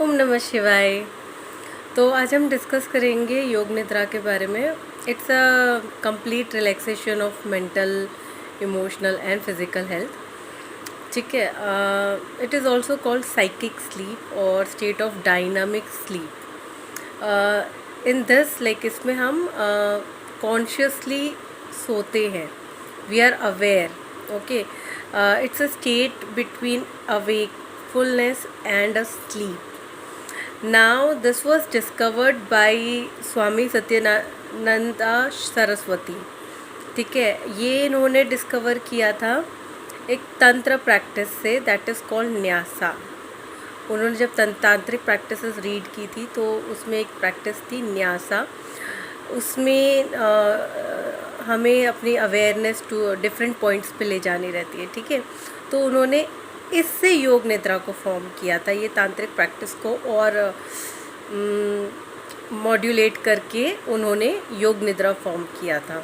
ओम नमः शिवाय। तो आज हम डिस्कस करेंगे योग निद्रा के बारे में। It's a complete relaxation of mental, emotional and physical health. ठीक है। It is also called psychic sleep और state of dynamic sleep. In this like इसमें हम कॉन्शियसली सोते हैं। We are aware. Okay. It's a state between awakefulness and a sleep. Now, this was discovered by Swami Satyananda Saraswati. ठीक है, ये इन्होंने discover किया था एक तंत्र प्रैक्टिस से, दैट इज़ कॉल्ड न्यासा. उन्होंने जब तांत्रिक प्रैक्टिसेस रीड की थी तो उसमें एक प्रैक्टिस थी न्यासा. उसमें हमें अपनी अवेयरनेस टू डिफरेंट पॉइंट्स पे ले जानी रहती है. ठीक है, तो उन्होंने इससे योग निद्रा को फॉर्म किया था, ये तांत्रिक प्रैक्टिस को और मॉड्यूलेट करके उन्होंने योग निद्रा फॉर्म किया था.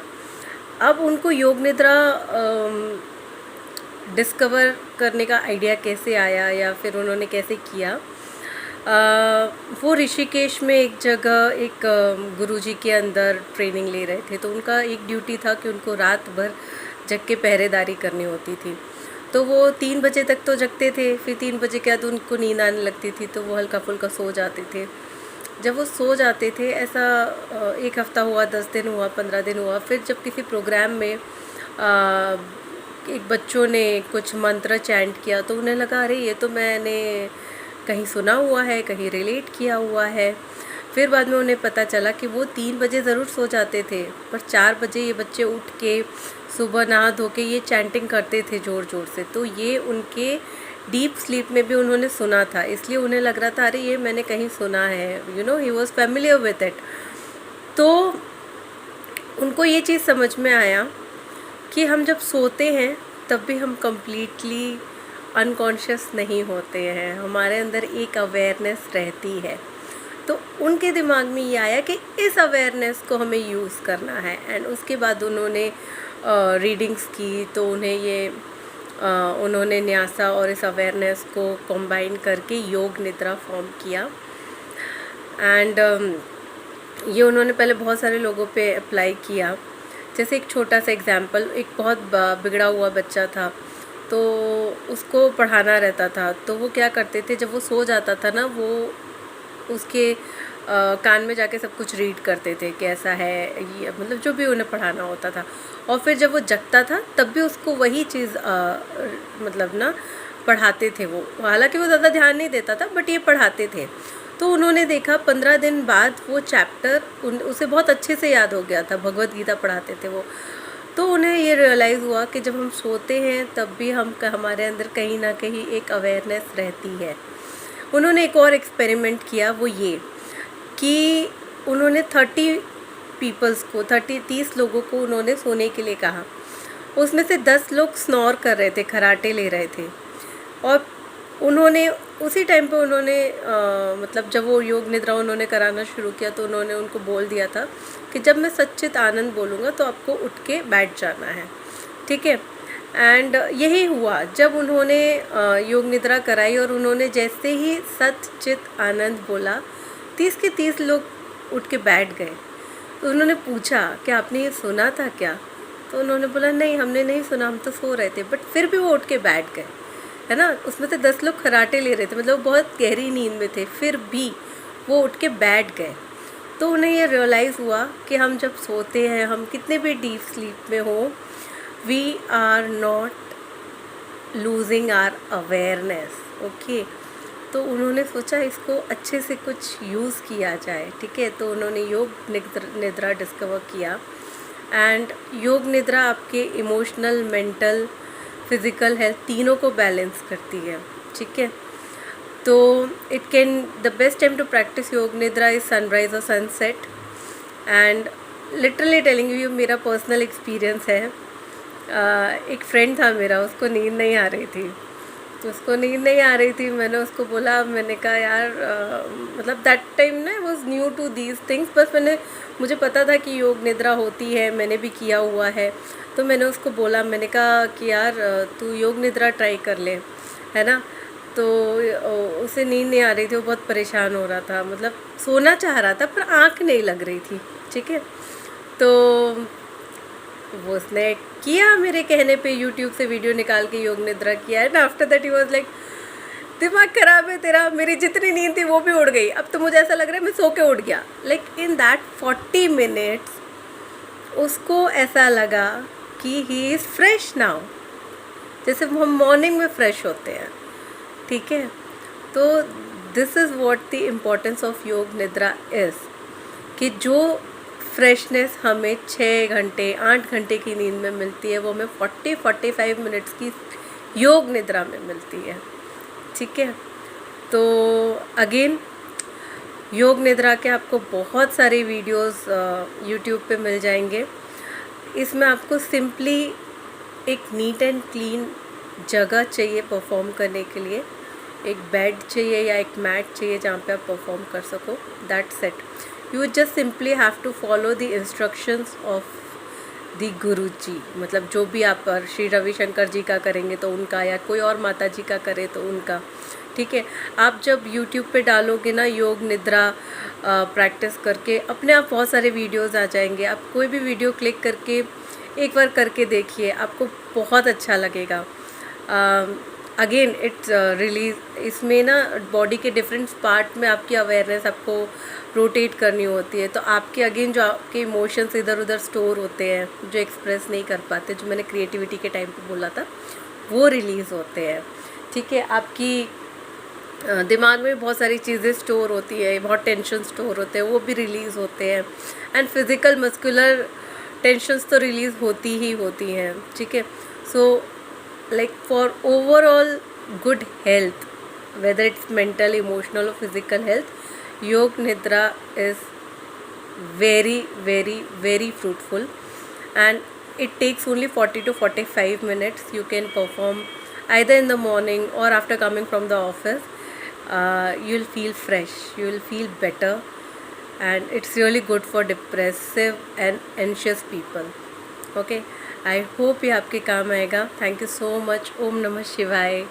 अब उनको योग निद्रा डिस्कवर करने का आइडिया कैसे आया या फिर उन्होंने कैसे किया, वो ऋषिकेश में एक जगह एक गुरुजी के अंदर ट्रेनिंग ले रहे थे. तो उनका एक ड्यूटी था कि उनको रात भर जग के पहरेदारी करनी होती थी. तो वो 3 बजे तक तो जगते थे, फिर 3 बजे के बाद उनको नींद आने लगती थी तो वो हल्का फुल्का सो जाते थे. जब वो सो जाते थे, ऐसा 1 हफ़्ता हुआ, 10 दिन हुआ, 15 दिन हुआ. फिर जब किसी प्रोग्राम में एक बच्चों ने कुछ मंत्र चैंट किया तो उन्हें लगा अरे ये तो मैंने कहीं सुना हुआ है, कहीं रिलेट किया हुआ है. फिर बाद में उन्हें पता चला कि वो 3 बजे ज़रूर सो जाते थे, पर 4 बजे ये बच्चे उठ के सुबह नहा धो के ये चैंटिंग करते थे ज़ोर ज़ोर से. तो ये उनके डीप स्लीप में भी उन्होंने सुना था, इसलिए उन्हें लग रहा था अरे ये मैंने कहीं सुना है. He was familiar with it. तो उनको ये चीज़ समझ में आया कि हम जब सोते हैं तब भी हम कम्प्लीटली अनकॉन्शियस नहीं होते हैं, हमारे अंदर एक अवेयरनेस रहती है. तो उनके दिमाग में ये आया कि इस अवेयरनेस को हमें यूज़ करना है. एंड उसके बाद उन्होंने रीडिंग्स की तो उन्होंने न्यासा और इस अवेयरनेस को कंबाइन करके योग निद्रा फॉर्म किया. एंड ये उन्होंने पहले बहुत सारे लोगों पे अप्लाई किया. जैसे एक छोटा सा एग्जांपल, एक बहुत बिगड़ा हुआ बच्चा था तो उसको पढ़ाना रहता था. तो वो क्या करते थे, जब वो सो जाता था ना, वो उसके कान में जाके सब कुछ रीड करते थे कि ऐसा है, ये मतलब जो भी उन्हें पढ़ाना होता था. और फिर जब वो जगता था तब भी उसको वही चीज़ मतलब ना पढ़ाते थे वो. हालांकि वो ज़्यादा ध्यान नहीं देता था, बट ये पढ़ाते थे. तो उन्होंने देखा 15 दिन बाद वो चैप्टर उसे बहुत अच्छे से याद हो गया था. भगवत गीता पढ़ाते थे वो. तो उन्हें ये रियलाइज़ हुआ कि जब हम सोते हैं तब भी हमारे अंदर कहीं ना कहीं एक अवेयरनेस रहती है. उन्होंने एक और एक्सपेरिमेंट किया, वो ये कि उन्होंने 30 लोगों को उन्होंने सोने के लिए कहा. उसमें से 10 लोग स्नोर कर रहे थे, खराटे ले रहे थे. और उन्होंने उसी टाइम पे उन्होंने मतलब जब वो योग निद्रा उन्होंने कराना शुरू किया तो उन्होंने उनको बोल दिया था कि जब मैं सच्चित आनंद बोलूँगा तो आपको उठ के बैठ जाना है. ठीक है. एंड यही हुआ जब उन्होंने योग निद्रा कराई और उन्होंने जैसे ही सच्चित आनंद बोला, 30 के 30 लोग उठ के बैठ गए. तो उन्होंने पूछा कि आपने ये सुना था क्या? तो उन्होंने बोला नहीं, हमने नहीं सुना, हम तो सो रहे थे. बट फिर भी वो उठ के बैठ गए, है ना. उसमें से 10 लोग खराटे ले रहे थे, मतलब बहुत गहरी नींद में थे, फिर भी वो उठ के बैठ गए. तो उन्हें ये रियलाइज़ हुआ कि हम जब सोते हैं, हम कितने भी डीप स्लीप में हो, we are not losing our awareness. Okay. तो उन्होंने सोचा इसको अच्छे से कुछ यूज़ किया जाए. ठीक है. तो उन्होंने योग निद्रा डिस्कवर किया. एंड योग निद्रा आपके इमोशनल, मेंटल, फिज़िकल हेल्थ तीनों को बैलेंस करती है. ठीक है. तो the best time to practise yoga nidra is sunrise और sunset. And literally telling you, मेरा पर्सनल एक्सपीरियंस है. एक फ्रेंड था मेरा, उसको नींद नहीं आ रही थी. मैंने उसको बोला, मैंने कहा यार मतलब दैट टाइम ना was new to these things. बस मुझे पता था कि योग निद्रा होती है, मैंने भी किया हुआ है. तो मैंने उसको बोला, मैंने कहा कि यार तू योग निद्रा ट्राई कर ले, है ना. तो उसे नींद नहीं आ रही थी, वो बहुत परेशान हो रहा था, मतलब सोना चाह रहा था पर आँख नहीं लग रही थी, ठीक है। तो वो उसने किया मेरे कहने पे, यूट्यूब से वीडियो निकाल के योग निद्रा किया, and after that he was like दिमाग खराब है तेरा, मेरी जितनी नींद थी वो भी उड़ गई, अब तो मुझे ऐसा लग रहा है मैं सो के उठ गया। लाइक इन दैट 40 मिनट्स उसको ऐसा लगा कि ही इज़ फ्रेश नाउ, जैसे हम मॉर्निंग में फ्रेश होते हैं, ठीक है। तो this is what the importance of योग निद्रा इज़, कि जो फ्रेशनेस हमें 6 घंटे 8 घंटे की नींद में मिलती है, वो हमें 40-45 मिनट्स की योग निद्रा में मिलती है, ठीक है। तो अगेन योग निद्रा के आपको बहुत सारे वीडियोस यूट्यूब पे मिल जाएंगे। इसमें आपको सिंपली एक नीट एंड क्लीन जगह चाहिए परफॉर्म करने के लिए, एक बेड चाहिए या एक मैट चाहिए जहाँ पे आप परफॉर्म कर सको, that's it. You just simply have to follow the instructions of the guru ji, मतलब जो भी आप श्री रविशंकर जी का करेंगे तो उनका, या कोई और माता जी का करे तो उनका, ठीक है। आप जब YouTube पे डालोगे ना योग निद्रा प्रैक्टिस करके, अपने आप बहुत सारे वीडियोस आ जाएंगे, आप कोई भी वीडियो क्लिक करके एक बार करके देखिए, आपको बहुत अच्छा लगेगा। अगेन इट्स रिलीज, इसमें ना बॉडी के डिफरेंट पार्ट में आपकी अवेयरनेस आपको रोटेट करनी होती है, तो आपके अगेन जो आपके इमोशंस इधर उधर स्टोर होते हैं, जो एक्सप्रेस नहीं कर पाते, जो मैंने क्रिएटिविटी के टाइम पे बोला था, वो रिलीज़ होते हैं, ठीक है। आपकी दिमाग में बहुत सारी चीज़ें स्टोर होती है, बहुत टेंशन स्टोर होते हैं, वो भी रिलीज़ होते हैं। एंड फिज़िकल मस्कुलर टेंशन्स तो रिलीज़ होती ही होती हैं, ठीक है। So like for overall good health, whether it's mental, emotional और फिज़िकल हेल्थ, योग nidra is very very very fruitful, and it takes only 40 to 45 minutes. You can perform either in the morning or after coming from the office. You'll feel fresh, you'll feel better, and it's really good for depressive and anxious people. Okay, I hope ये आपके काम आएगा. Thank you so much. Om Namah Shivaya.